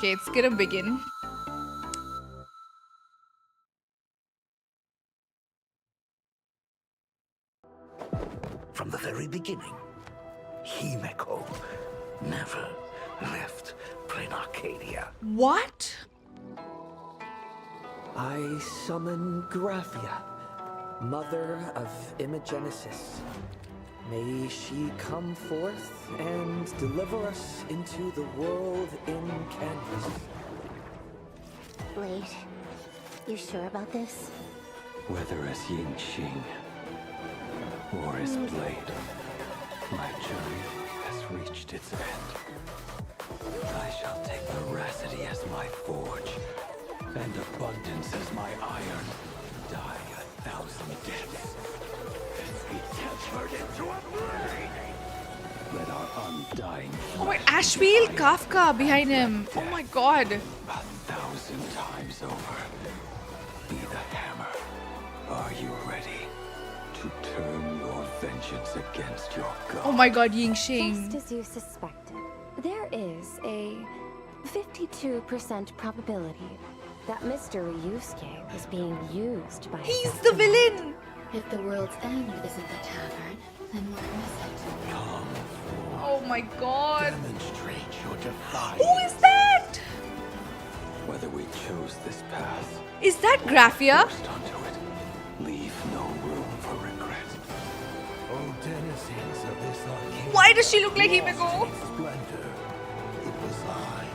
Okay, it's gonna begin. From the very beginning, Himeko never left Plain Arcadia. What? I summon Graphia, mother of Imogenesis. May she come forth and deliver us into the world in canvas. Blade, you sure about this? Whether as Yingxing or as Blade, my journey has reached its end. I shall take veracity as my forge, and abundance as my iron. Die 1,000 deaths. Be tempered into a blade. Let our undying Oh my, Ashweel Kafka behind him. Oh my god. 1,000 times over. Be the hammer. Are you ready to turn your vengeance against your god? Oh my god, Yingxing. Just as you suspected, there is a 52% probability that Mr. Ryusuke is being used by He's the villain. If the world's end isn't the tavern, then what is it? Oh my god. Demonstrate your defiance. Who is that? Whether we chose this path, Is that Graphia? forced onto it, leave no room for regret. Oh, denizens of this Arcadia. Why does she look like Himeko? Splendor. It was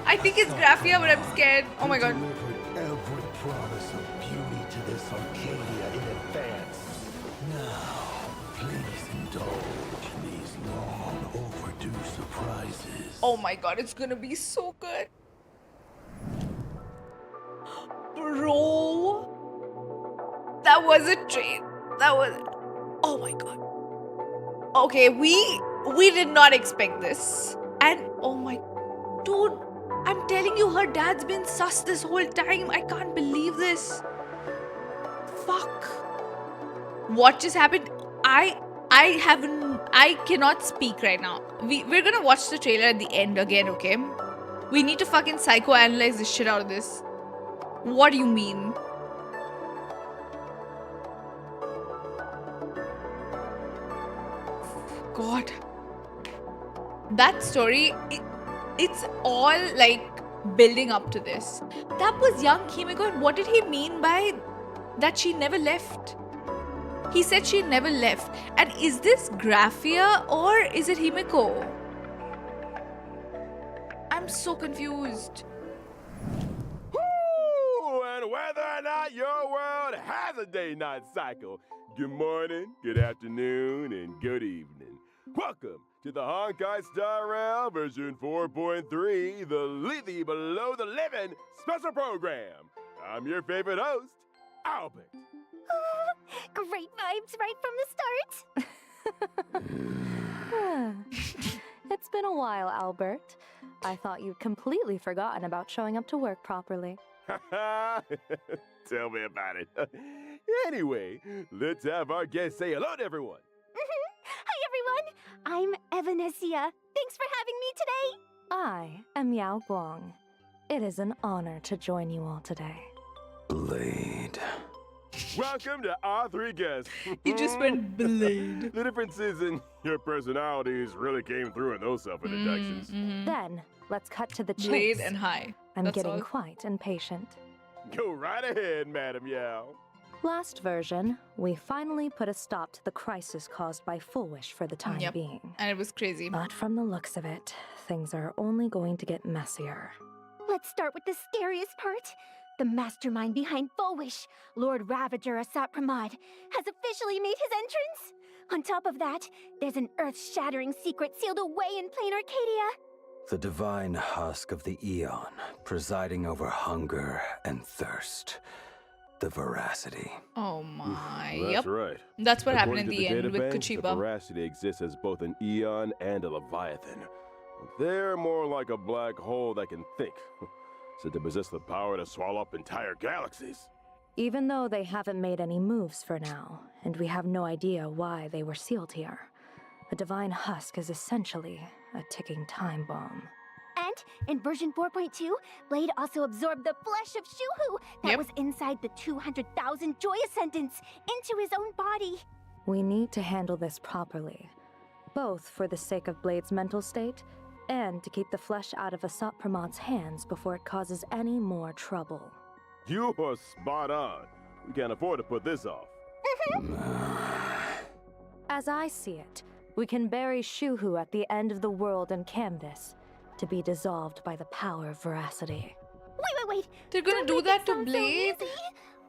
I think it's Graphia, but I'm scared. Oh my god. delivered every promise of beauty to this Arcadia in advance. Now, please indulge these long overdue surprises. Oh my god, it's gonna be so good. Bro. That was a train. That was... Oh my god. Okay, we did not expect this. And oh my... Dude, I'm telling you, her dad's been sus this whole time. I can't believe this. Fuck. What just happened? I cannot speak right now. We're gonna watch the trailer at the end again, okay? We need to fucking psychoanalyze the shit out of this. What do you mean? God. That story, it's all like building up to this. That was young Himeko, and what did he mean by that she never left? He said she never left. And is this Graphia or is it Himeko? I'm so confused. Woo! And whether or not your world has a day-night cycle, good morning, good afternoon, and good evening. Welcome to the Honkaistarrail version 4.3, the Lethe Below the Living special program. I'm your favorite host, Albert. Great vibes right from the start. It's been a while, Albert. I thought you'd completely forgotten about showing up to work properly. Tell me about it. Anyway, let's have our guests say hello to everyone. Hi everyone, I'm Evanesia. Thanks for having me today. I am Yao Guang. It is an honor to join you all today. Blade. Welcome to our three guests. You just went Blade. The differences in your personalities really came through in those self-introductions. Then, let's cut to the chase. Blade and High. I'm That's getting all. quite impatient. Go right ahead, Madam Yao. Last version, we finally put a stop to the crisis caused by Full Wish for the time Yep. being. And it was crazy. But from the looks of it, things are only going to get messier. Let's start with the scariest part. The mastermind behind Full Wish, Lord Ravager Asat Pramad, has officially made his entrance. On top of that, there's an earth-shattering secret sealed away in Plain Arcadia. The divine husk of the Eon, presiding over hunger and thirst. The veracity. Oh my. That's Yep. right. That's what happened in According the to end with databank, The Kuchiba. veracity exists as both an eon and a leviathan. They're more like a black hole that can think. Said to possess the power to swallow up entire galaxies. Even though they haven't made any moves for now, and we have no idea why they were sealed here, the divine husk is essentially a ticking time bomb. And want? In version 4.2, Blade also absorbed the flesh of Shuhu that was inside the 200,000 Joy Ascendants into his own body. We need to handle this properly, both for the sake of Blade's mental state and to keep the flesh out of Asat Pramad's hands before it causes any more trouble. You are spot on. We can't afford to put this off. As I see it, we can bury Shuhu at the end of the world and canvas to be dissolved by the power of veracity. Wait. They're gonna Don't do make that it to sound so Blade? easy.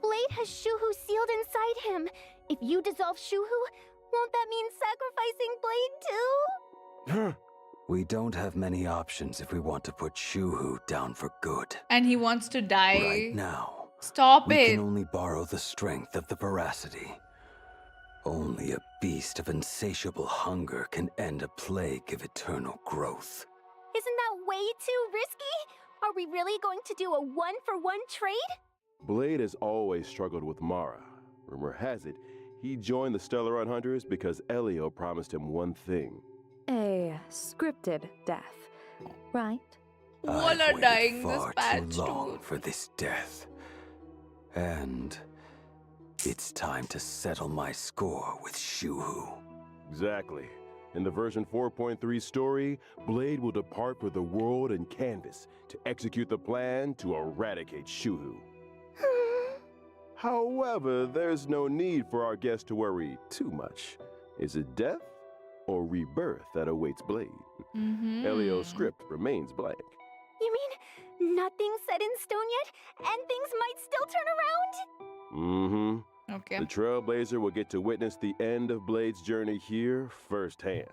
Blade has Shuhu sealed inside him. If you dissolve Shuhu, won't that mean sacrificing Blade too? We don't have many options if we want to put Shuhu down for good. And he wants to die. Right now, Stop we it. can only borrow the strength of the veracity. Only a beast of insatiable hunger can end a plague of eternal growth. Isn't that way too risky? Are we really going to do a one-for-one trade? Blade has always struggled with Mara. Rumor has it, he joined the Stellar Hunters because Elio promised him one thing. A scripted death, right? All I've are waited dying this far patch, too long dude. for this death. And it's time to settle my score with Shuhu. Exactly. In the version 4.3 story, Blade will depart for the world and canvas to execute the plan to eradicate Shuhu. However, there's no need for our guest to worry too much. Is it death or rebirth that awaits Blade? Elio's script remains blank. You mean nothing's set in stone yet, and things might still turn around? Okay. The Trailblazer will get to witness the end of Blade's journey here firsthand.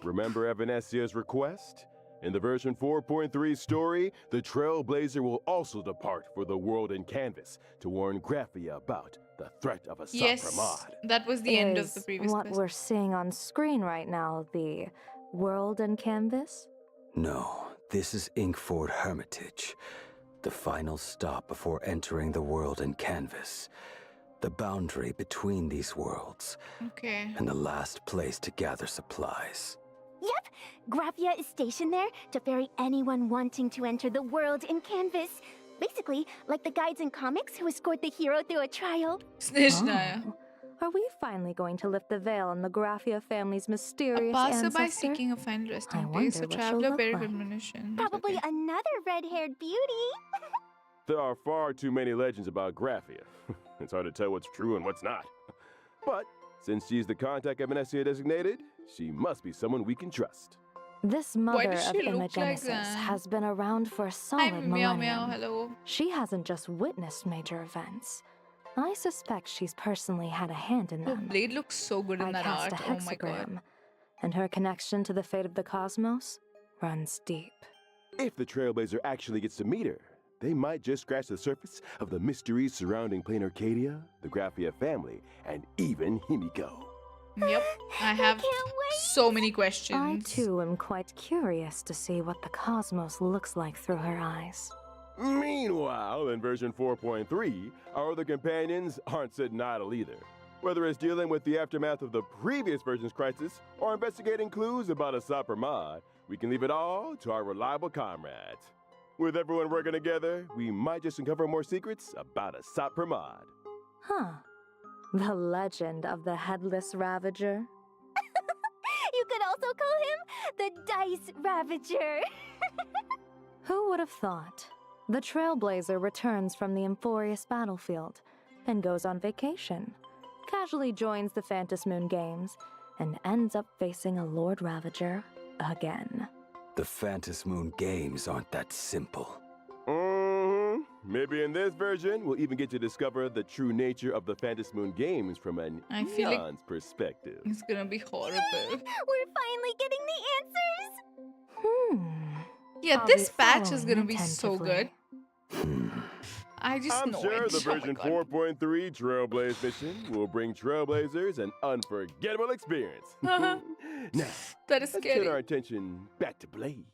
Remember Evanesia's request? In the version 4.3 story, the Trailblazer will also depart for the world and canvas to warn Graphia about the threat of a Yes, Sapramad. that was the end of Is the previous what quest. we're seeing on screen right now the world and canvas? No, this is Inkford Hermitage, the final stop before entering the world and canvas. The boundary between these worlds, Okay. and the last place to gather supplies. Yep, Graphia is stationed there to ferry anyone wanting to enter the world in canvas. Basically, like the guides in comics who escort the hero through a trial. Snitchnaya. Oh. Are we finally going to lift the veil on the Graphia family's A mysterious passerby ancestor? seeking a final resting I place, a wonder what she'll traveler look buried like. with munitions. Probably Okay. another red-haired beauty. There are far too many legends about Graphia. It's hard to tell what's true and what's not. But since she's the contact Evanesia designated, she must be someone we can trust. This mother does of she look like Imogenesis that? has been around for a solid Hi, meow millennium. meow, hello. She hasn't just witnessed major events. I suspect she's personally had a hand in Oh, them. Blade looks so good in I that cast art. a Oh my god. hexagram, and her connection to the fate of the cosmos runs deep. If the Trailblazer actually gets to meet her, they might just scratch the surface of the mysteries surrounding Plain Arcadia, the Graphia family, and even Himiko. Yep, I have can't wait. so many questions. I too am quite curious to see what the cosmos looks like through her eyes. Meanwhile, in version 4.3, our other companions aren't sitting idle either. Whether it's dealing with the aftermath of the previous version's crisis or investigating clues about a Sapramad, we can leave it all to our reliable comrades. With everyone working together, we might just uncover more secrets about a Sapramad. Huh. The legend of the Headless Ravager? You could also call him the Dice Ravager. Who would have thought? The Trailblazer returns from the Amphoreus battlefield and goes on vacation, casually joins the Phantom Moon Games, and ends up facing a Lord Ravager again. The Phantom Moon Games aren't that simple. Maybe in this version, we'll even get to discover the true nature of the Phantom Moon Games from an I feel like- Eon's perspective. It's gonna be horrible. We're finally getting the answers. Yeah, I'll this be patch is following gonna be so good. attentively. I just I'm know sure it. the Oh my version God. 4.3 Trailblaze mission will bring Trailblazers an unforgettable experience. Now, That is let's turn scary. our attention back to Blade.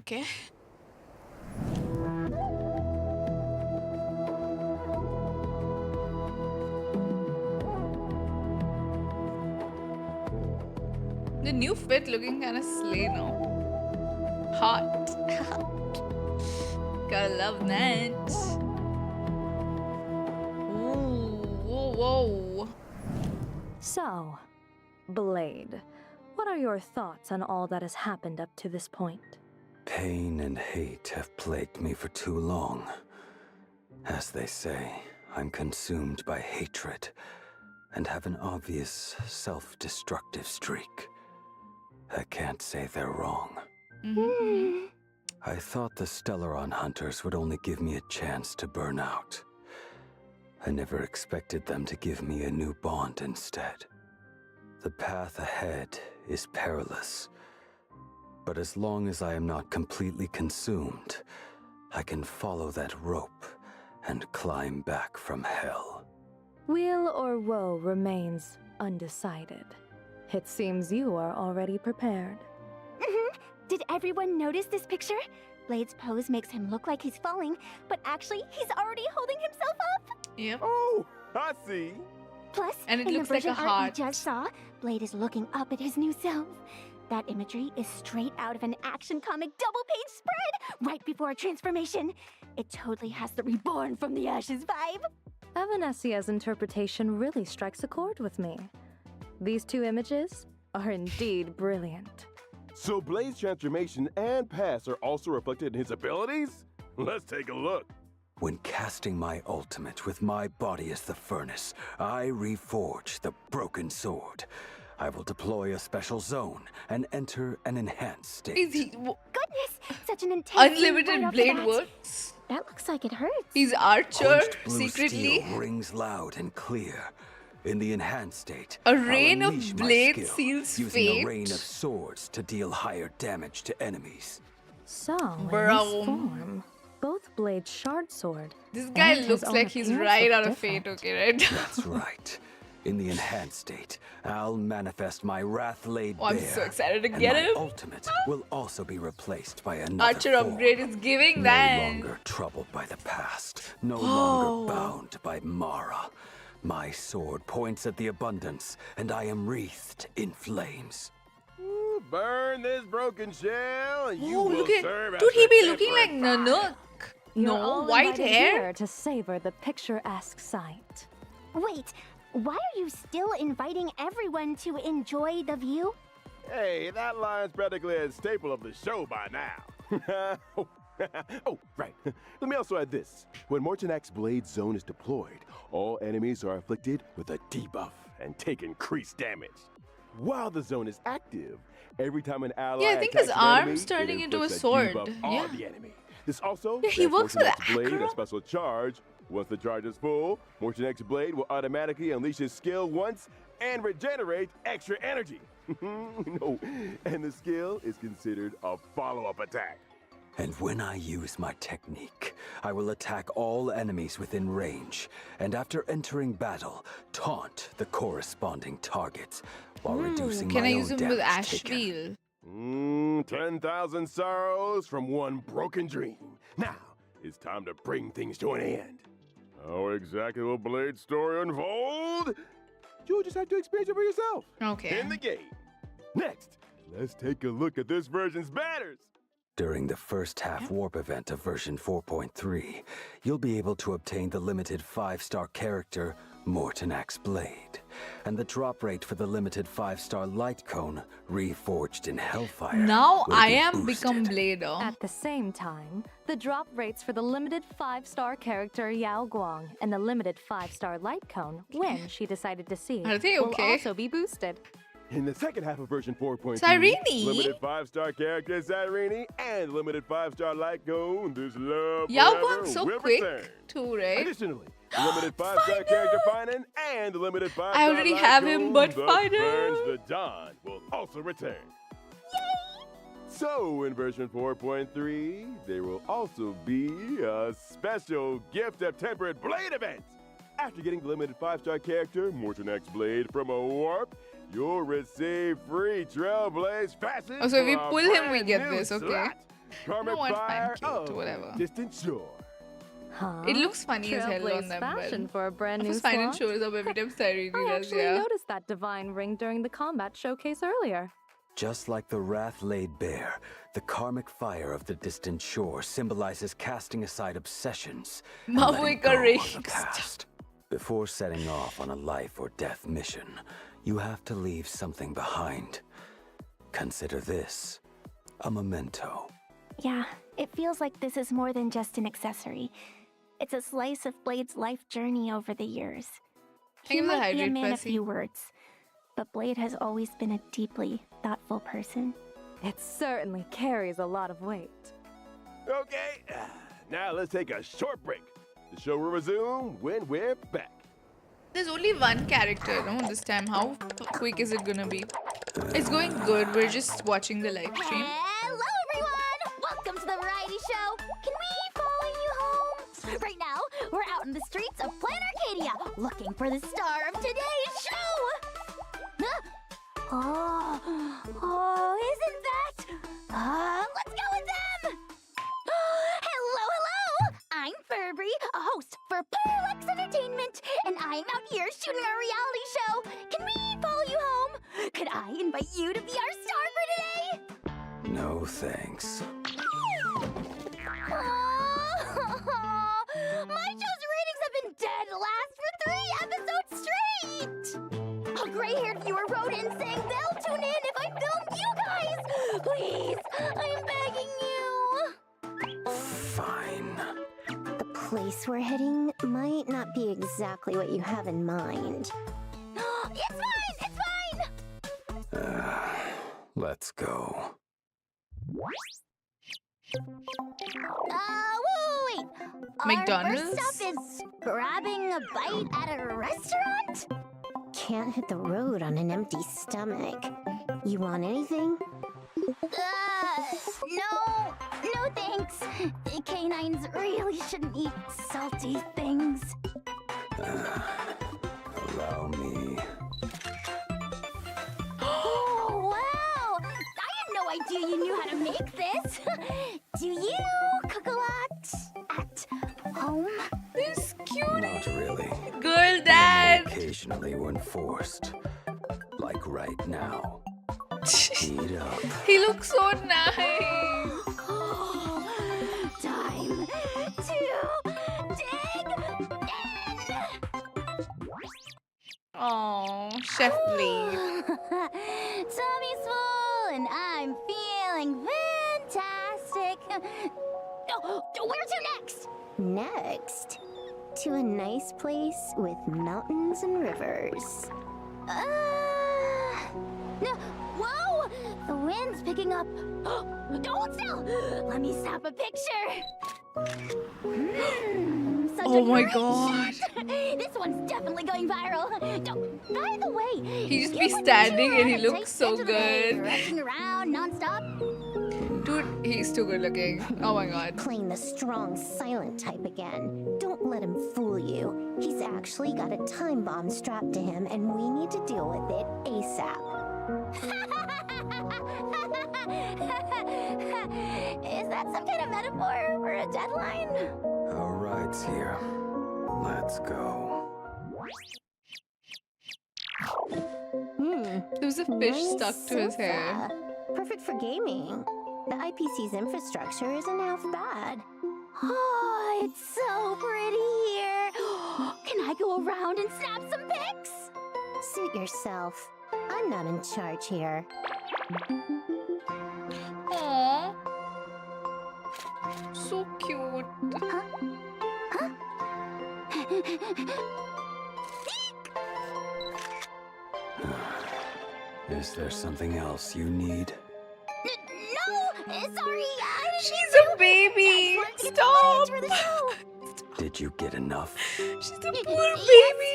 Okay. The new fit looking kind of slay now. Hot. Gotta love that. Ooh, whoa, whoa. So, Blade, what are your thoughts on all that has happened up to this point? Pain and hate have plagued me for too long. As they say, I'm consumed by hatred and have an obvious self-destructive streak. I can't say they're wrong. I thought the Stellaron hunters would only give me a chance to burn out. I never expected them to give me a new bond instead. The path ahead is perilous, but as long as I am not completely consumed, I can follow that rope and climb back from hell. Weal or woe remains undecided. It seems you are already prepared. Did everyone notice this picture? Blade's pose makes him look like he's falling, but actually, he's already holding himself up. Yep. Oh, I see. Plus, And it in looks the like a version art we heart. just saw, Blade is looking up at his new self. That imagery is straight out of an action comic double-page spread right before a transformation. It totally has the reborn from the ashes vibe. Evanesia's interpretation really strikes a chord with me. These two images are indeed brilliant. So Blade's transformation and past are also reflected in his abilities? Let's take a look. When casting my ultimate with my body as the furnace, I reforge the broken sword. I will deploy a special zone and enter an enhanced state. Is he Goodness, such an intense scene right unlimited off the blade bat. works? That looks like it hurts. He's Archer Quenched blue secretly. steel rings loud and clear. In the enhanced state, A I'll rain of unleash my blade skill, seals using fate. a rain of swords to deal higher damage to enemies. So, in Bro. this form, both Blade's shard sword This guy and his looks own like he's appearance right look out of Fate, different. okay, right? That's right. In the enhanced state, I'll manifest my wrath laid Oh, I'm bare, so excited to and get my him. ultimate will also be replaced by another Archer form. upgrade is giving No that. longer troubled by the past, no Oh. longer bound by Mara. My sword points at the abundance, and I am wreathed in flames. Ooh, burn this broken shell, and you Oh, will look at serve as dude, he the be looking like temporary Nanook. You're No, all white invited hair. here to savor the picturesque sight. Wait, why are you still inviting everyone to enjoy the view? Hey, that line's practically a staple of the show by now. Oh, right. Let me also add this. When Mortonak's blade zone is deployed, all enemies are afflicted with a debuff and take increased damage. While the zone is active, every time an ally Yeah, I think attacks his an enemy, arm's it turning into a inflicts sword. debuff Yeah. on the enemy. This also Yeah, he grants works with Mortonak's blade Acro? a special charge. Once the charge is full, Mortonak's blade will automatically unleash his skill once and regenerate extra energy. No, and the skill is considered a follow-up attack. And when I use my technique, I will attack all enemies within range, and after entering battle, taunt the corresponding targets, while reducing Can my I own use him damage with Ash taken. Steel? 10,000 sorrows from one broken dream. Now, it's time to bring things to an end. How exactly will Blade's story unfold? You'll just have to experience it for yourself. Okay. In the game. Next, let's take a look at this version's banners. During the first half warp event of version 4.3, you'll be able to obtain the limited 5-star character Mortonak's Blade, and the drop rate for the limited 5-star light cone reforged in Hellfire. Now will I be am become boosted. Blader. At the same time, the drop rates for the limited 5-star character Yao Guang and the limited 5-star light cone, when she decided to see, Are they will okay? also be boosted. In the second half of version 4.3, Cyrene? limited 5-star character Cyrene and limited 5-star light cone, this love Yao forever Guang's so will quick return. too, right? Additionally, limited 5-star character Finan and limited 5-star I already light have cone, him, but the Finan. Burns the Dawn will also return. So, in version 4.3, there will also be a special gift of temperate blade event. After getting the limited 5-star character, Mortonak's Blade, from a warp, you'll receive free Trailblaze passage. Oh, so if we for a pull him, we brand get new this, okay. slot. Karmic want Fire fan cute, of whatever. Distant Shore. Huh? It looks funny as hell Trailblaze on them, fashion but for a brand new Of course, Finan slot. shows up every time Cyrene I does, actually yeah. noticed that divine ring during the combat showcase earlier. Just like the wrath laid bare, the karmic fire of the distant shore symbolizes casting aside obsessions and letting go of the past. Before setting off on a life or death mission, you have to leave something behind. Consider this a memento. Yeah, it feels like this is more than just an accessory. It's a slice of Blade's life journey over the years. He Give him the might be a hydrate, man of Percy. few words, but Blade has always been a deeply thoughtful person. It certainly carries a lot of weight. Okay, now let's take a short break. The show will resume when we're back. There's only one character, no, this time. How quick is it gonna be? It's going good. We're just watching the live stream. Hello, everyone! Welcome to the variety show. Can we follow you home? Right now, we're out in the streets of Planet Arcadia, looking for the star of today's show. Oh, isn't that? Let's go with them. Hello. I'm Furby, a host for Parallax Entertainment, and I'm out here shooting our reality show. Can we follow you home? Could I invite you to be our star for today? No thanks. My show's ratings have been dead last for 3 episodes straight. A gray-haired viewer wrote in saying they'll tune in if I film you guys. Please, I'm begging you. Fine. The place we're heading might not be exactly what you have in mind. It's fine. Let's go. Wait. McDonald's? Our first stop is grabbing a bite at a restaurant? Can't hit the road on an empty stomach. You want anything? No thanks. Canines really shouldn't eat salty things. Allow me. Oh, wow! I had no idea you knew how to make this. Do you cook a lot at home? This cute Not really. girl dad. Occasionally when forced. Like right now. Eat up. He looks so nice. Time to dig Oh, Chef Blade. in. Tummy's full and I'm feeling fantastic. Where to next? Next, to a nice place with mountains and rivers. No, whoa! The wind's picking up. Hold still! Let me snap a picture. Such Oh a my great God. shot. This one's definitely going viral. By the way, He just you be wouldn't standing do and he a looks tight so stint of the day, good. Rushing around nonstop. Dude, he's too good looking. Oh my god. Playing the strong, silent type again. Don't let him fool you. He's actually got a time bomb strapped to him, and we need to deal with it ASAP. Is that some kind of metaphor for a deadline? Our ride's here. Let's go. There's a fish Nice stuck to his hair. sofa. Perfect for gaming. The IPC's infrastructure isn't half bad. Oh, it's so pretty here. Can I go around and snap some pics? Suit yourself. I'm not in charge here. Aww. So cute. Is there something else you need? No, sorry, I didn't She's mean a to. baby. I just wanted to get Stop. some footage for the show. Did you get enough? She's a poor baby.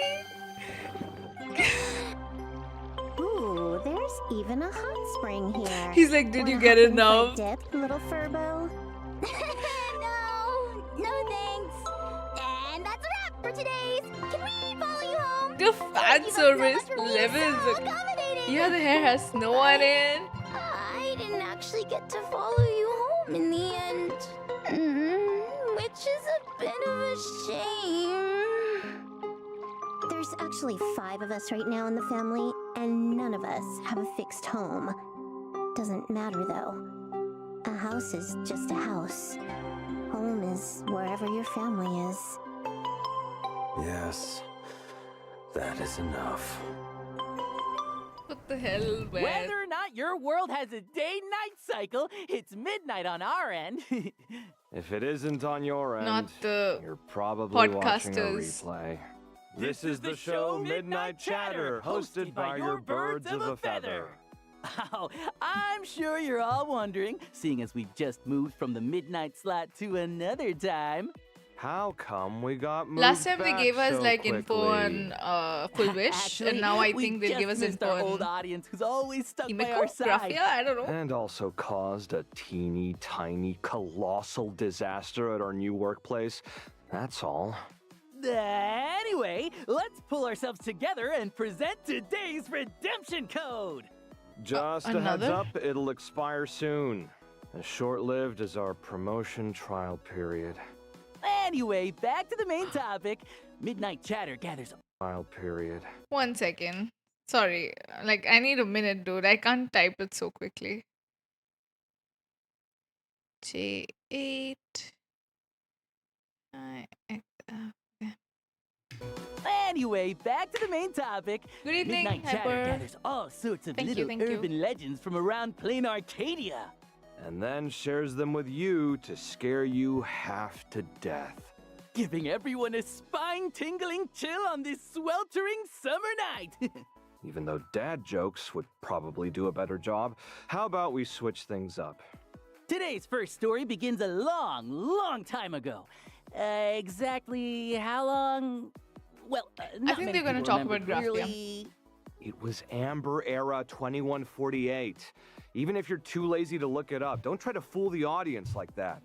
Ooh, there's even a hot spring here. He's like, did you Wanna get hop in for a enough? dip, little Furbo? No thanks. And that's a wrap for today's. Can we follow you home? The Thank fan you so service much for being levels. so accommodating. Yeah, the hair has snow on it. I didn't actually get to follow you home in the end. Which is a bit of a shame. There's actually 5 of us right now in the family, and none of us have a fixed home. Doesn't matter though. A house is just a house. Home is wherever your family is. Yes, that is enough. What the hell, man? Whether or not your world has a day-night cycle, it's midnight on our end. If it isn't on your end, Not the you're probably watching a podcasters. replay. This is the show Midnight Chatter, hosted by your birds of a feather. Oh, I'm sure you're all wondering, seeing as we've just moved from the midnight slot to another time. How come we got moved Last time they back gave us so like info quickly? on Full Wish, Actually, and now I we think they'll just give us missed info our old on audience who's always stuck by Himiko, our side. Graphia, I don't know. And also caused a teeny tiny colossal disaster at our new workplace. That's all. Anyway, let's pull ourselves together and present today's redemption code. Just a heads another? up, it'll expire soon. As short-lived as our promotion trial period. Anyway, back to the main topic. Midnight Chatter gathers. Trial period. 1 second. Sorry, like I need a minute, dude. I can't type it so quickly. J8. Anyway, back to the main topic. Good evening, Midnight Chatter Hyper. gathers all sorts of Thank you, little thank you. urban legends from around plain Arcadia. And then shares them with you to scare you half to death. Giving everyone a spine-tingling chill on this sweltering summer night. Even though dad jokes would probably do a better job, how about we switch things up? Today's first story begins a long, long time ago. Exactly how long? Well, not think many they're gonna people talk remember about Graphia. really. It was Amber Era 2148. Even if you're too lazy to look it up, don't try to fool the audience like that.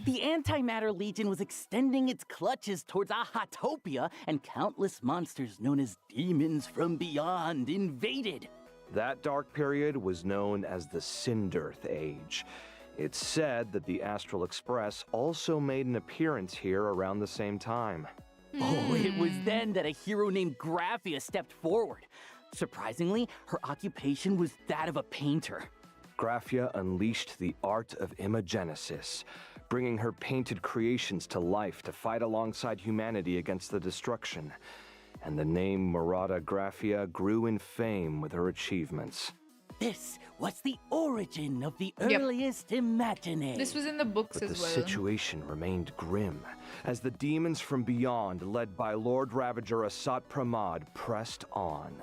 The Antimatter Legion was extending its clutches towards Ahatopia, and countless monsters known as demons from beyond invaded. That dark period was known as the Cinderth Age. It's said that the Astral Express also made an appearance here around the same time. Oh, it was then that a hero named Graphia stepped forward. Surprisingly, her occupation was that of a painter. Graphia unleashed the art of imagenesis, bringing her painted creations to life to fight alongside humanity against the destruction. And the name Murata Graphia grew in fame with her achievements. This was the origin of the Yep. earliest imaginary. This was in the books But the as well. situation remained grim, as the demons from beyond, led by Lord Ravager Asat Pramad, pressed on.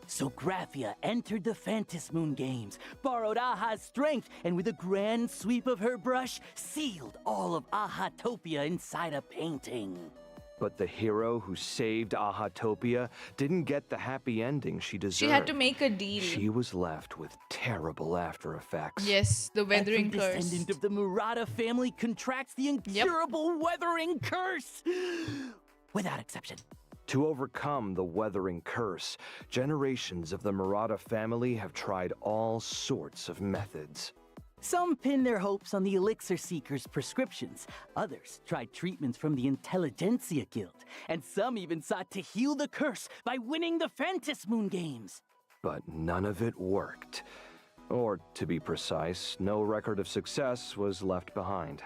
So Graphia entered the Phantasmoon Games, borrowed Aha's strength, and with a grand sweep of her brush, sealed all of Ahatopia inside a painting. But the hero who saved Ahatopia didn't get the happy ending she deserved. She had to make a deal. She was left with terrible after effects. Yes, the weathering Every curse. descendant of the Murata family contracts the incurable weathering curse, without exception. To overcome the weathering curse, generations of the Murata family have tried all sorts of methods. Some pin their hopes on the Elixir Seekers' prescriptions. Others tried treatments from the Intelligentsia Guild. And some even sought to heal the curse by winning the Phantasmoon Games. But none of it worked. Or, to be precise, no record of success was left behind.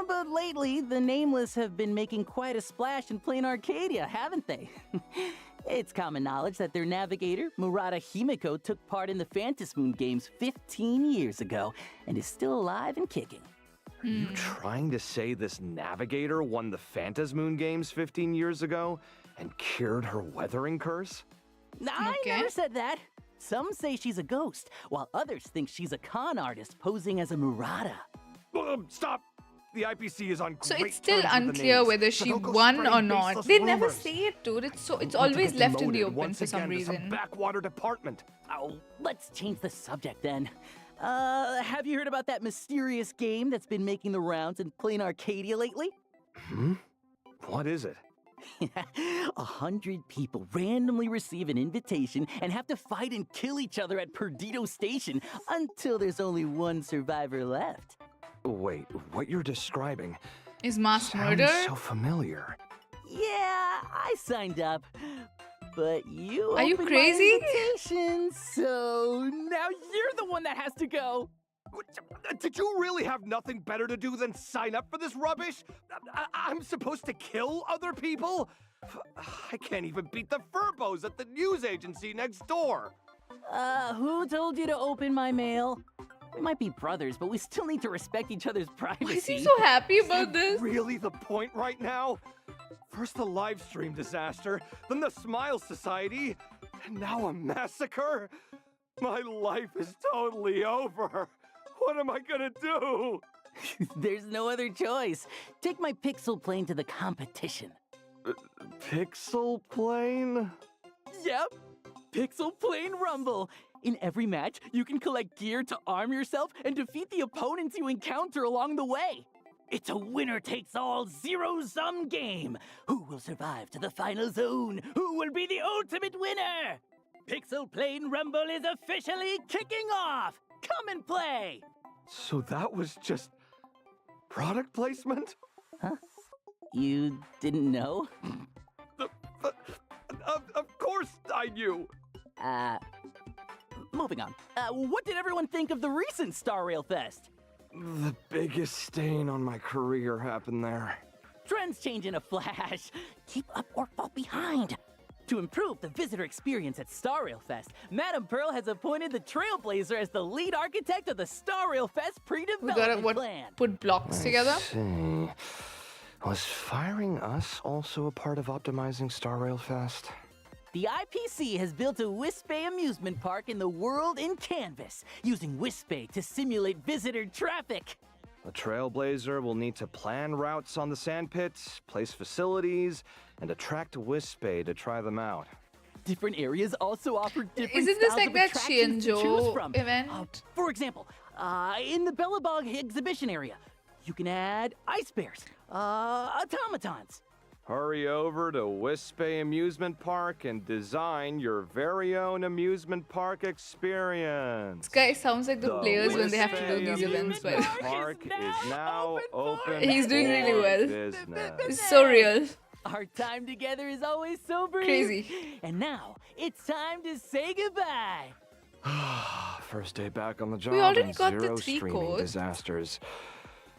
But lately, the Nameless have been making quite a splash in plain Arcadia, haven't they? It's common knowledge that their navigator, Murata Himiko, took part in the Phantasmoon Games 15 years ago and is still alive and kicking. Are you trying to say this navigator won the Phantasmoon Games 15 years ago and cured her weathering curse? I Okay. never said that. Some say she's a ghost, while others think she's a con artist posing as a Murata. Stop! The IPC is on So great it's still terms with the unclear names, whether so she don't go won or spreading not. baseless They never rumors. say it, dude. It's Want always to get left in the demoted open once for some again to reason. backwater department. Oh, let's change the subject then. Have you heard about that mysterious game that's been making the rounds in plain Arcadia lately? What is it? 100 people randomly receive an invitation and have to fight and kill each other at Perdido Station until there's only one survivor left. Wait, what you're describing Is mass sounds murder? so familiar. Yeah, I signed up. But you Are you opened crazy? my invitation, so now you're the one that has to go. Did you really have nothing better to do than sign up for this rubbish? I'm supposed to kill other people? I can't even beat the Furbos at the news agency next door. Who told you to open my mail? We might be brothers, but we still need to respect each other's privacy. Why is he so happy about this? Really the point right now? First the Livestream disaster, then the Smile Society, and now a massacre? My life is totally over. What am I gonna do? There's no other choice. Take my pixel plane to the competition. Pixel plane? Yep. Pixel Plane Rumble. In every match, you can collect gear to arm yourself and defeat the opponents you encounter along the way. It's a winner-takes-all zero-sum game. Who will survive to the final zone? Who will be the ultimate winner? Pixel Plane Rumble is officially kicking off. Come and play. So that was just product placement? Huh? You didn't know? Of course I knew. Moving on. What did everyone think of the recent Star Rail Fest? The biggest stain on my career happened there. Trends change in a flash. Keep up or fall behind. To improve the visitor experience at Star Rail Fest, Madam Pearl has appointed the Trailblazer as the lead architect of the Star Rail Fest pre-development plan. Put blocks together? See. Was firing us also a part of optimizing Star Rail Fest? The IPC has built a Wispay amusement park in the world in Canvas, using Wispay to simulate visitor traffic. The Trailblazer will need to plan routes on the sandpits, place facilities, and attract Wispay to try them out. Different areas also offer different Isn't this styles like of that attractions to choose Shinjo from. event? For example, in the Bellabog exhibition area, you can add ice bears, automatons. Hurry over to Wispay Amusement Park and design your very own amusement park experience. This guy sounds like the players when they have to do Wispay these events. But Amusement Park is now open. He's doing really for well. business. It's so real. Our time together is always so brief. Crazy. And now, it's time to say goodbye. First day back on the job. We already and got the zero 3 streaming codes. disasters.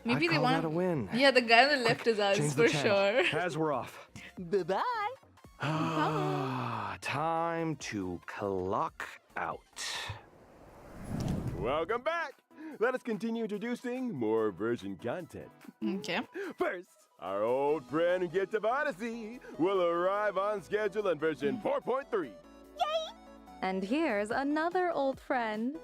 Maybe I they call want that a win. Yeah, the guy on the left is us Change for the channel. sure. As we're off. Bye-bye. Time to clock out. Welcome back. Let us continue introducing more version content. Okay. First, our old friend and gift of Odyssey will arrive on schedule in version 4.3. And here's another old friend.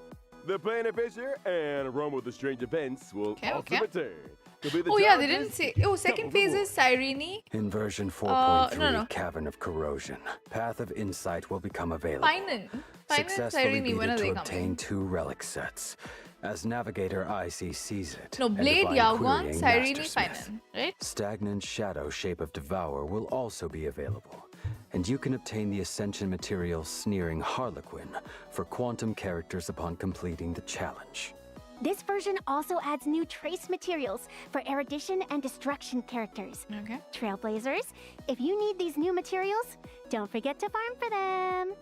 The Planet Fisher and Rome with the Strange Events will also return. To be the Oh yeah, they challenges didn't say. to Oh, second double phase reward. is Cyrene. In version 4.3, no. Cavern of Corrosion, Path of Insight will become available. Finan. Finan and Successfully Cyrene, when are beat it they to coming? obtain 2 relic sets, as Navigator Icy sees it. No, and Blade, Divine Yaoguang, Querying Cyrene, Mastersmith. Finan, right? Stagnant Shadow Shape of Devour will also be available, and you can obtain the Ascension material Sneering Harlequin for quantum characters upon completing the challenge. This version also adds new trace materials for erudition and destruction characters. Okay. Trailblazers, if you need these new materials, don't forget to farm for them.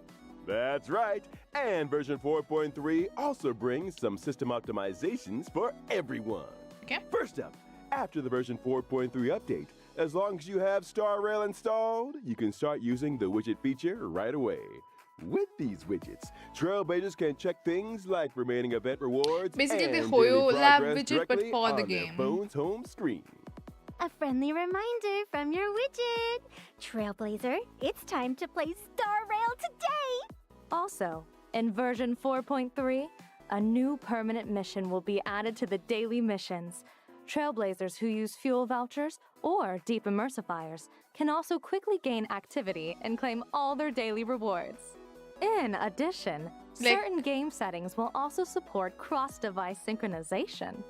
That's right. And version 4.3 also brings some system optimizations for everyone. Okay. First up, after the version 4.3 update, as long as you have Star Rail installed, you can start using the widget feature right away. With these widgets, Trailblazers can check things like remaining event rewards Basically the and Hoyo daily Lab progress widget, but directly for the on their game. phone's home screen. A friendly reminder from your widget. Trailblazer, it's time to play Star Rail today! Also, in version 4.3, a new permanent mission will be added to the daily missions. Trailblazers who use fuel vouchers or deep immersifiers can also quickly gain activity and claim all their daily rewards. In addition, certain game settings will also support cross-device synchronization.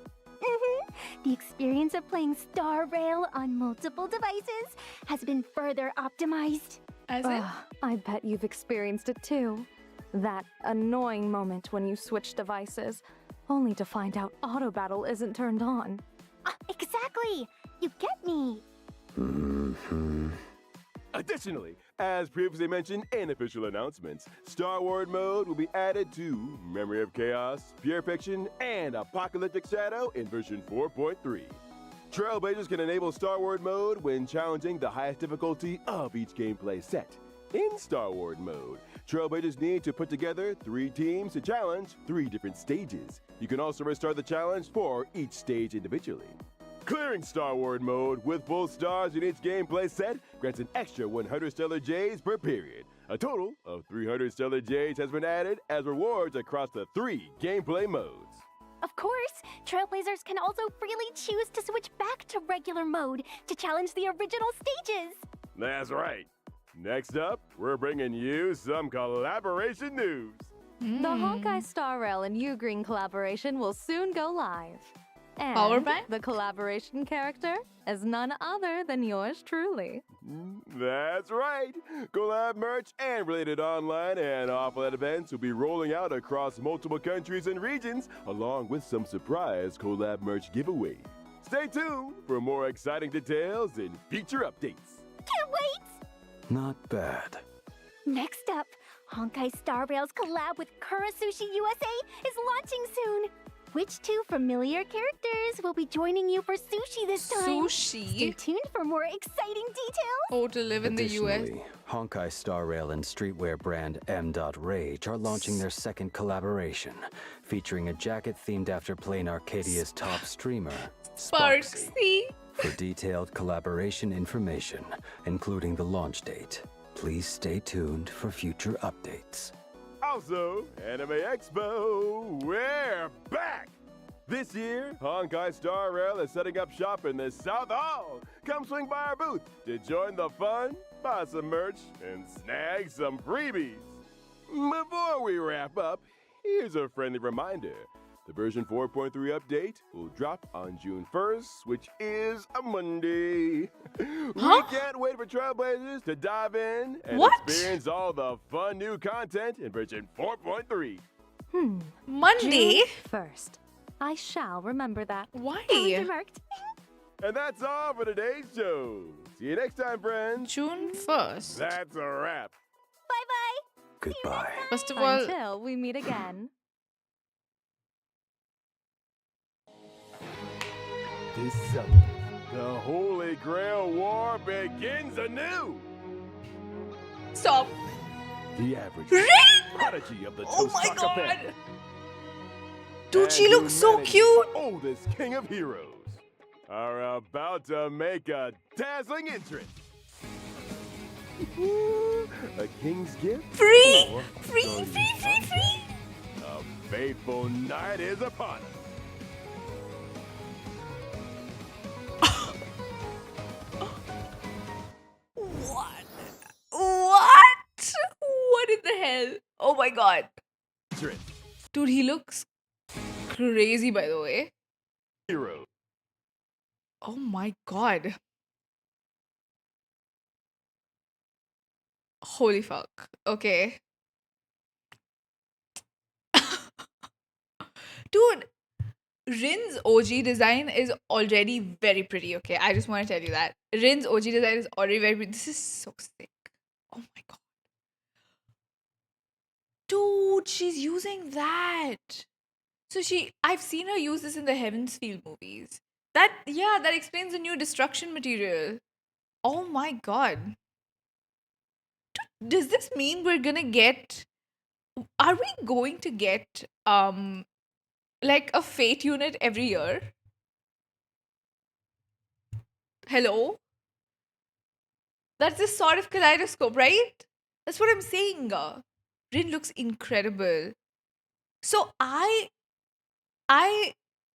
The experience of playing Star Rail on multiple devices has been further optimized. As it? I bet you've experienced it too. That annoying moment when you switch devices, only to find out auto battle isn't turned on. Exactly! You get me! Additionally, as previously mentioned in official announcements, Star Wars mode will be added to Memory of Chaos, Pure Fiction, and Apocalyptic Shadow in version 4.3. Trailblazers can enable Star Wars mode when challenging the highest difficulty of each gameplay set. In Star Wars mode, Trailblazers need to put together 3 teams to challenge 3 different stages. You can also restart the challenge for each stage individually. Clearing Star Wars mode with full stars in each gameplay set grants an extra 100 Stellar Jades per period. A total of 300 Stellar Jades has been added as rewards across the 3 gameplay modes. Of course, Trailblazers can also freely choose to switch back to regular mode to challenge the original stages. That's right. Next up, we're bringing you some collaboration news. The Honkaistarrail and Ugreen collaboration will soon go live. And Power bank? the collaboration character is none other than yours truly. That's right. COLLAB merch and related online and offline events will be rolling out across multiple countries and regions, along with some surprise COLLAB merch giveaway. Stay tuned for more exciting details and future updates. Can't wait! Not bad. Next up, Honkaistarrail's collab with Kura Sushi USA is launching soon. Which 2 familiar characters will be joining you for sushi this time? Stay Sushi? tuned for more exciting details. Oh, to live in the US. Additionally, Honkaistarrail and streetwear brand M.Rage are launching their second collaboration, featuring a jacket themed after playing Arcadia's top streamer, Sparksy. Sparksy. For detailed collaboration information, including the launch date, please stay tuned for future updates. Also, Anime Expo, we're back! This year, Honkaistarrail is setting up shop in the South Hall. Come swing by our booth to join the fun, buy some merch, and snag some freebies. Before we wrap up, here's a friendly reminder. The version 4.3 update will drop on June 1st, which is a Monday. We can't wait for Trailblazers to dive in and experience all the fun new content in version 4.3. Monday? June 1st. I shall remember that. Why? Marked. And that's all for today's show. See you next time, friends. June 1st. That's a wrap. Bye-bye. Goodbye. First of all, Until we meet again. This summer, the Holy Grail War begins anew. stop. The average Rin! prodigy of the Oh my Tosaka god. family. Dude, she And looks so humanity's cute. Oldest king of heroes are about to make a dazzling entrance. A king's gift? Free! Or Free, Guardian's free, free, free. contract? A fateful night is upon us. What? What? What in the hell? Oh my god. Entrance. Dude, he looks crazy, by the way. Hero. Oh my god. Holy fuck. Okay. Dude, Rin's OG design is already very pretty, okay? I just want to tell you that. Rin's OG design is already very pretty. This is so sick. Oh my god. Dude, she's using that. So I've seen her use this in the Heaven's Field movies. That explains the new destruction material. Oh my god. Dude, does this mean are we going to get like a fate unit every year? Hello? That's the sort of kaleidoscope, right? That's what I'm saying. Rin looks incredible. So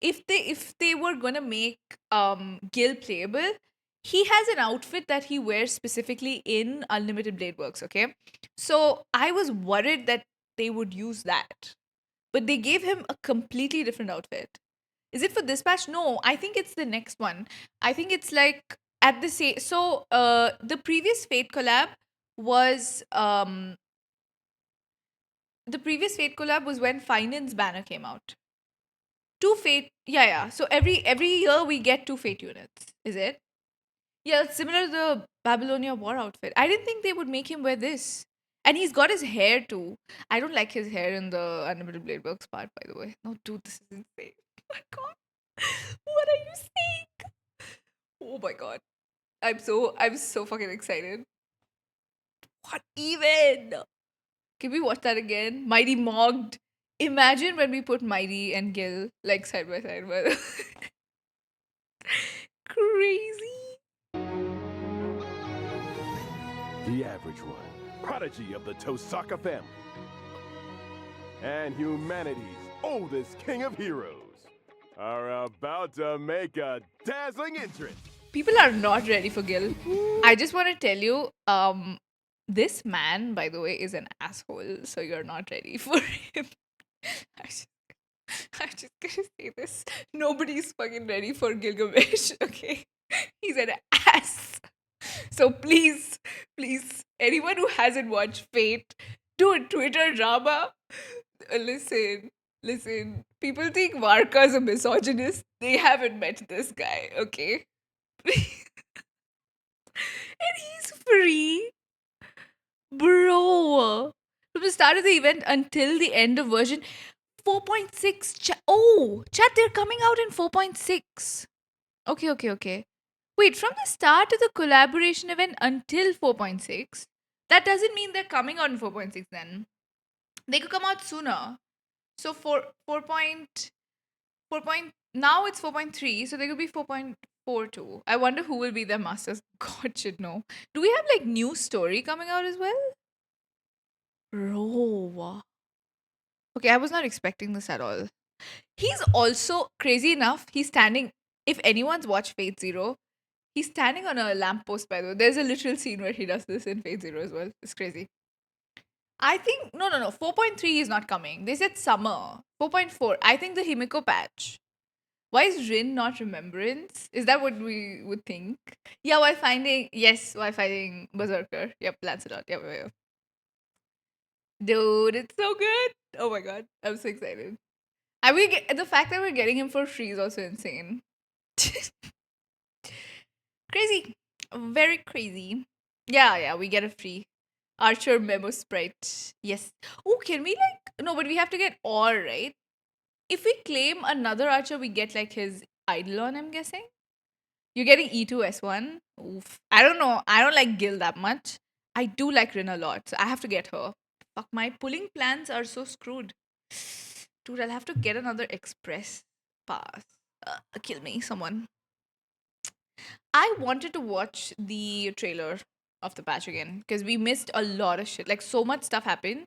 if they were gonna make Gil playable, he has an outfit that he wears specifically in Unlimited Blade Works, okay? So I was worried that they would use that. But they gave him a completely different outfit. Is it for this patch? No, I think it's the next one. I think it's like at the same. So the previous Fate collab was when Finan's banner came out. 2 Fate, yeah. So every year we get 2 Fate units. Is it? Yeah, it's similar to the Babylonia War outfit. I didn't think they would make him wear this. And he's got his hair too. I don't like his hair in the Unlimited Blade Works part, by the way. No, dude, this is insane. Oh my god. What are you saying? Oh my god. I'm so fucking excited. What even? Can we watch that again? Mighty Mogged. Imagine when we put Mighty and Gil like side by side. Crazy. The average one, prodigy of the Tosaka family, and humanity's oldest king of heroes, are about to make a dazzling entrance. People are not ready for Gil. I just want to tell you, this man, by the way, is an asshole, so you're not ready for him. I'm just gonna say this. Nobody's fucking ready for Gilgamesh, okay? He's an ass. So please, please, anyone who hasn't watched Fate, do a Twitter drama. Listen. People think Varka's a misogynist. They haven't met this guy, okay? And he's free. Bro. From the start of the event until the end of version 4.6. Chat, they're coming out in 4.6. Okay. Wait, from the start of the collaboration event until 4.6, that doesn't mean they're coming out in 4.6 then. They could come out sooner. So 4 now it's 4.3, so they could be 4.42. I wonder who will be their masters. God should know. Do we have like new story coming out as well? Bro. Okay, I was not expecting this at all. He's also, crazy enough, he's standing, if anyone's watched Fate Zero, he's standing on a lamppost, by the way. There's a literal scene where he does this in Fate Zero as well. It's crazy. I think, no. 4.3 is not coming. They said summer. 4.4. I think the Himiko patch. Why is Rin not Remembrance? Is that what we would think? Yeah, while finding Berserker. Yep, Lancelot. Yep. Dude, it's so good. Oh my god, I'm so excited. And the fact that we're getting him for free is also insane. Crazy. Very crazy. Yeah, we get a free Archer memo sprite. Yes. Oh, can we no, but we have to get all, right? If we claim another Archer, we get like his Eidolon, I'm guessing. You're getting E2S1. Oof. I don't know. I don't like Gil that much. I do like Rin a lot, so I have to get her. Fuck, my pulling plans are so screwed. Dude, I'll have to get another express pass. Kill me, someone. I wanted to watch the trailer of the patch again because we missed a lot of shit. Like, so much stuff happened.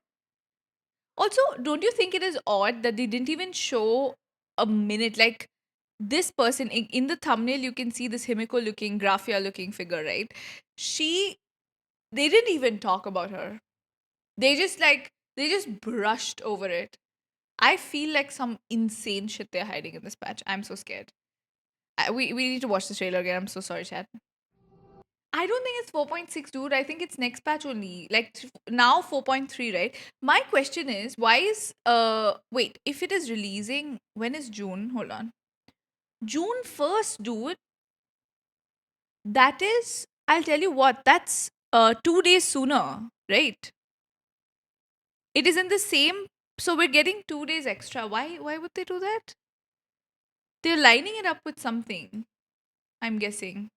Also, don't you think it is odd that they didn't even show a minute? Like, this person in the thumbnail, you can see this Himiko looking, Graphia looking figure, right? They didn't even talk about her. They just brushed over it. I feel like some insane shit they're hiding in this patch. I'm so scared. We need to watch the trailer again. I'm so sorry, chat. I don't think it's 4.6, dude. I think it's next patch only. Like now 4.3, right? My question is, why is wait, if it is releasing, when is June? Hold on. June 1st, dude. That is, I'll tell you what, that's 2 days sooner, right? It is in the same, so we're getting 2 days extra. Why would they do that? They're lining it up with something, I'm guessing.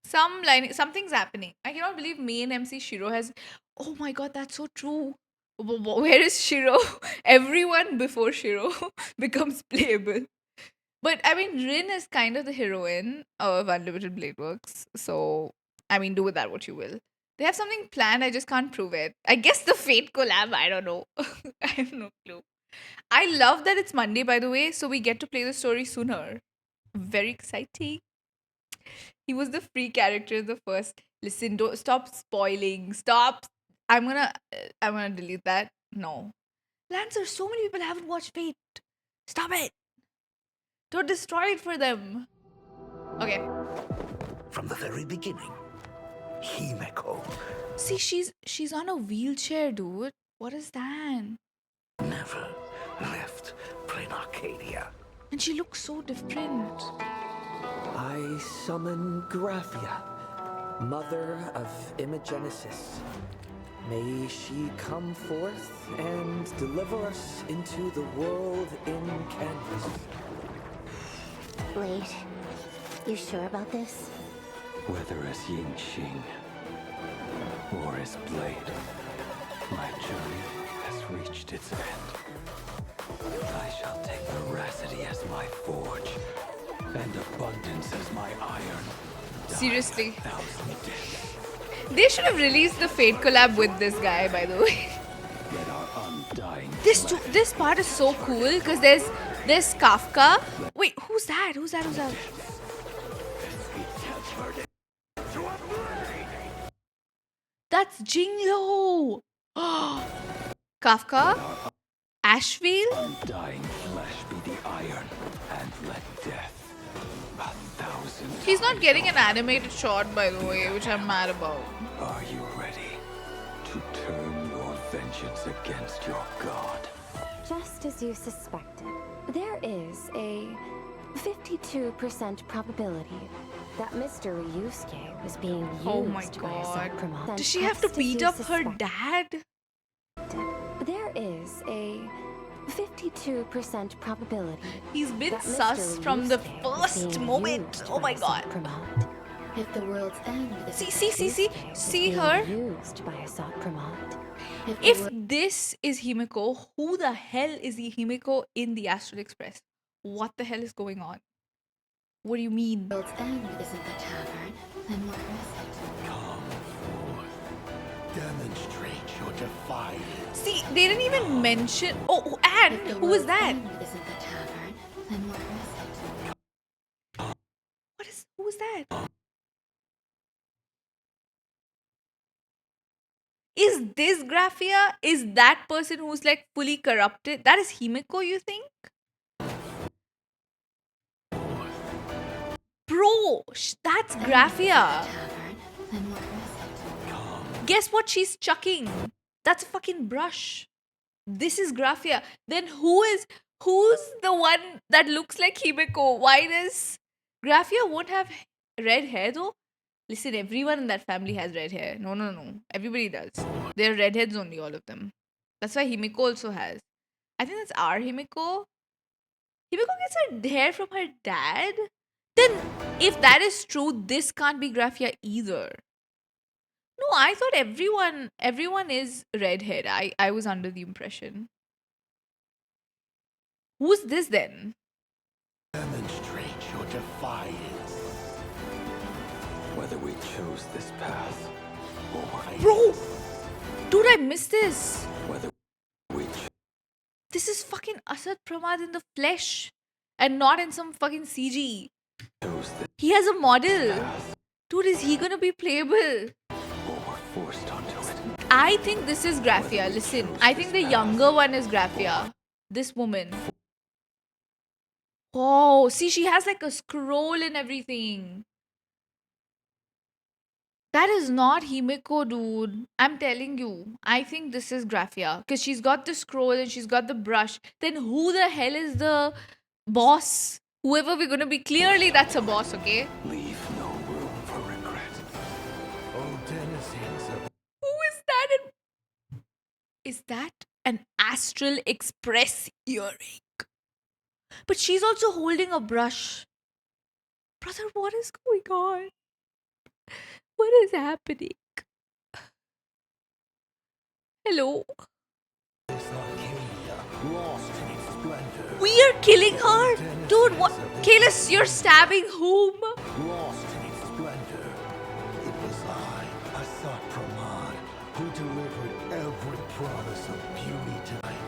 Something's happening. I cannot believe main MC Shiro has. Oh my god, that's so true. Where is Shiro? Everyone before Shiro becomes playable. But I mean, Rin is kind of the heroine of Unlimited Blade Works. So, I mean, do with that what you will. They have something planned, I just can't prove it. I guess the Fate collab, I don't know. I have no clue. I love that it's Monday, by the way, so we get to play the story sooner. Very exciting. He was the free character in the first. Listen, don't stop spoiling. Stop. I'm gonna delete that. No. Lancer, so many people haven't watched Fate. Stop it. Don't destroy it for them. Okay. From the very beginning, Himeko See, she's on a wheelchair, dude. What is that? never left Plain Arcadia. And she looks so different. I summon Graphia, mother of Imogenesis. May she come forth and deliver us into the world in canvas. Blade, you sure about this? Whether as Yingqing or as Blade, my journey has reached its end. I shall take veracity as my forge, and abundance as my iron. Seriously. 1,000 deaths. They should have released the Fate collab with this guy, by the way. Let our undying This part is so cool because there's Kafka. Wait, who's that? Who's that? That's Jinglo. Kafka, Ashville. undying flesh be the iron, and let death 1,000 He's not getting an animated shot, by the way, which I'm mad about. Are you ready to turn your vengeance against your god? Just as you suspected, there is a 52% probability that Mr. Ryusuke was being used Oh my by a god. Saprama. Does she have to Just as beat you up her suspected, dad? There is a 52% probability He's been that Mr. sus from the Ryusuke was first being moment. used Oh my by god. Saprama. If the world's end is See Being her? used by a Saprama. If this is Himiko, who the hell is the Himiko in the Astral Express? What the hell is going on? What do you mean? The world's end isn't the tavern, then what is it? Come forth. Demonstrate your defiance. See, they didn't even mention. Oh, and If the who is world's that? end isn't the tavern, then what is it? Who is that? Is this Graphia? Is that person who's like fully corrupted? That is Himiko, you think? Bro, that's Graphia. Tavern, then what is it? Guess what she's chucking? That's a fucking brush. This is Graphia. Then who's the one that looks like Himiko? Why does Graphia won't have red hair though? Listen, everyone in that family has red hair. No. Everybody does. They're redheads only, all of them. That's why Himiko also has. I think that's our Himiko. Himiko gets her hair from her dad? Then, if that is true, this can't be Graphia either. No, I thought everyone is redhead. I was under the impression. Who's this then? Demonstrate your defiance. Whether we chose this path or Bro! Dude, I missed this. whether we This is fucking Asad Pramad in the flesh. And not in some fucking CG. chose this He has a model. path Dude, is he gonna be playable? or were forced onto it. I think this is Graphia. Listen, I think the younger one is Graphia. This woman. Oh, see, she has like a scroll and everything. That is not Himiko, dude. I'm telling you. I think this is Graphia. Because she's got the scroll and she's got the brush. Then who the hell is the boss? Whoever we're gonna be. Clearly, that's a boss, okay? Leave no room for regret. Oh, denizens of Who is that? Is that an Astral Express earring? But she's also holding a brush. Brother, what is going on? What is happening? Hello? this Arcadia, lost in its splendor. We are killing her? Dude, what? Kalis, you're stabbing whom? Lost in its splendor. It was I, Asad Pramad, who delivered every promise of beauty tonight.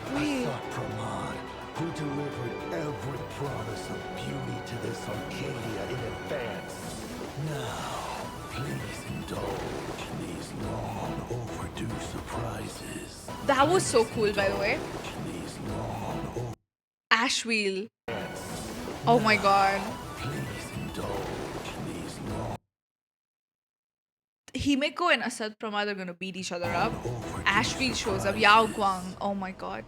Asad Pramad, who delivered every promise of beauty to this Arcadia in advance. Now, please indulge these long overdue surprises. That was so cool, by the way. These long overdue. Ashwheel. Oh my god. Please indulge these long Himeko and Asad Pramad are gonna beat each other up. Ashwheel shows up. Yao Guang. Oh my god.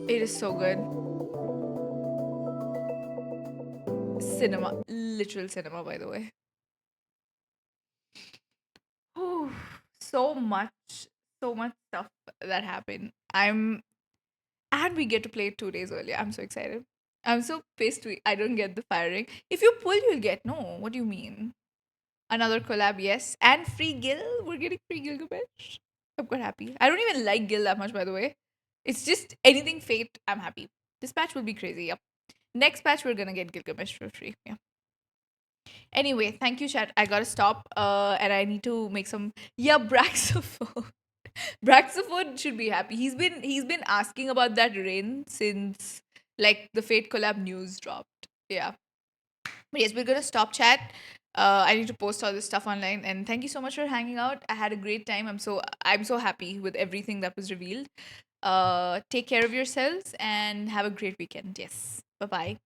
It is so good. cinema, literal cinema, by the way. Oh, so much, so much stuff that happened. And we get to play it 2 days earlier. I'm so excited. I'm so pissed I don't get the firing. If you pull, you'll get. No, what do you mean? Another collab, yes. And free Gil. We're getting free Gilgamesh. I'm quite happy. I don't even like Gil that much, by the way. It's just anything Fate, I'm happy. This patch will be crazy, yep. Next patch, we're gonna get Gilgamesh for free, yeah. Anyway, thank you, chat. I gotta stop, and I need to make some. Yeah, Braxophone. Braxophone should be happy. He's been asking about that Rin since like the Fate collab news dropped. Yeah. But yes, we're gonna stop chat. I need to post all this stuff online, and thank you so much for hanging out. I had a great time. I'm so happy with everything that was revealed. Take care of yourselves and have a great weekend. Yes. Bye bye.